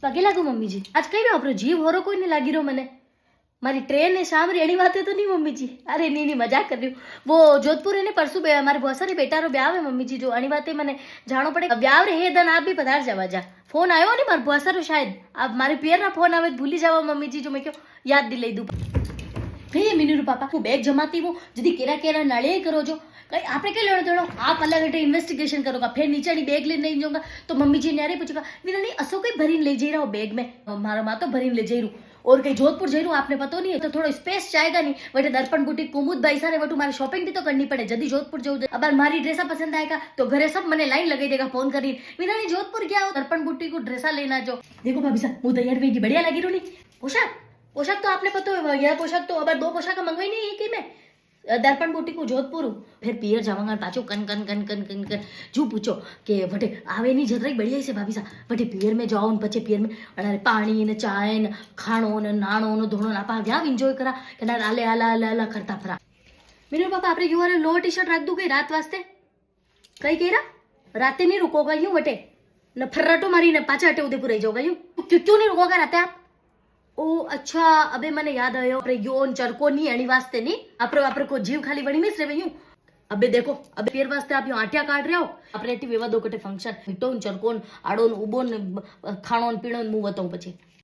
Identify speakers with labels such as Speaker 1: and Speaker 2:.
Speaker 1: પગે લાગો મમ્મીજી. આજ કઈ રહ્યો આપણો જીવ હોરો કોઈ ને લાગી રહ્યો મને. મારી ટ્રેન ને સાંભળી એની વાતે તો નહીં મમ્મીજી. અરે નહીં મજાક કરી રહ્યું. वो जोधपुर है परसों हमारे बहुत सारे बेटा रो ब्याह है मम्मी जी जो अनी बातें मैंने जानो पड़े ब्याह रे हे दन आप भी पधार जावा जा फोन आयो ने मार बहुत सारो शायद आप मारे पियर ना फोन आवे भूली जावा मम्मी जी जो मैं क्यों याद दिलाई दूं हे मीनू पापा को बैग जमाती वो जदी केरा केरा नळे करो जो कहीं आपने क्या लेना देना आप अलग घंटे इन्वेस्टिगेशन करोगा फिर नीचे बैग लेने नहीं जाऊंगा तो मम्मी जी ने पूछेगा मीना नहीं असो कहीं भरीन ले जा रहा हो बैग में मारा माँ तो भरीन ले जा रहा और कहीं जोधपुर जा रहा हूँ आपने पता नहीं है तो थोड़ा स्पेस जाएगा नहीं बटे दर्पण बुटीक कुमुद भाई सारे बटू मारी शॉपिंग भी तो करनी पड़े जल्दी जोधपुर जाऊँ अब मारी ड्रेसा पसंद आएगा तो घरे सब मैंने लाइन लगा देगा फोन करी मीना नहीं जोधपुर गया हो दर्पण बुटीक को ड्रेसा लेना जो देखो भाभी साहब वो तैयार हुई बढ़िया लगी रू नहीं पोशाक तो आपने पता है यह पोशाक तो अब दो पोशाक मंगवाई नहीं एक ही में दर्पण बुटीक को जोधपुर फिर पियर जावांगा पाछो कन कन कन कन कन कन जो पूछो के बटे आवे नहीं जतराई बढ़िया से भाभी साहब बटे पियर में जाओ ने पछे पियर में अरे पानी ने चाय ने खाणो ने नाणो ने धोणो ना पा गया एन्जॉय करा के ना आले आला आला आला करता फरा मीनू पापा आपरे यू वाले लोअर टी शर्ट रख दू कई रात वास्ते कई केरा राते नहीं रुकोगा यूं बटे न फर्राटो मारी ने पाछा हटे उदयपुर रही जाओगा यूं क्यों नहीं रुकोगा राते आप ओ अच्छा अबे मैंने याद आयो अपने योन चरको नहीं एनी वास्ते नहीं आपरे को जीव खाली बनी मिस रे यूं अबे देखो अबे पेर वास्ते आप यूं आटिया काट रहे हो अपने विवादो कटे फंक्शन मीठो चरकोन आड़ोन उबोन खाणोन पीणोन मुंह वतो पछी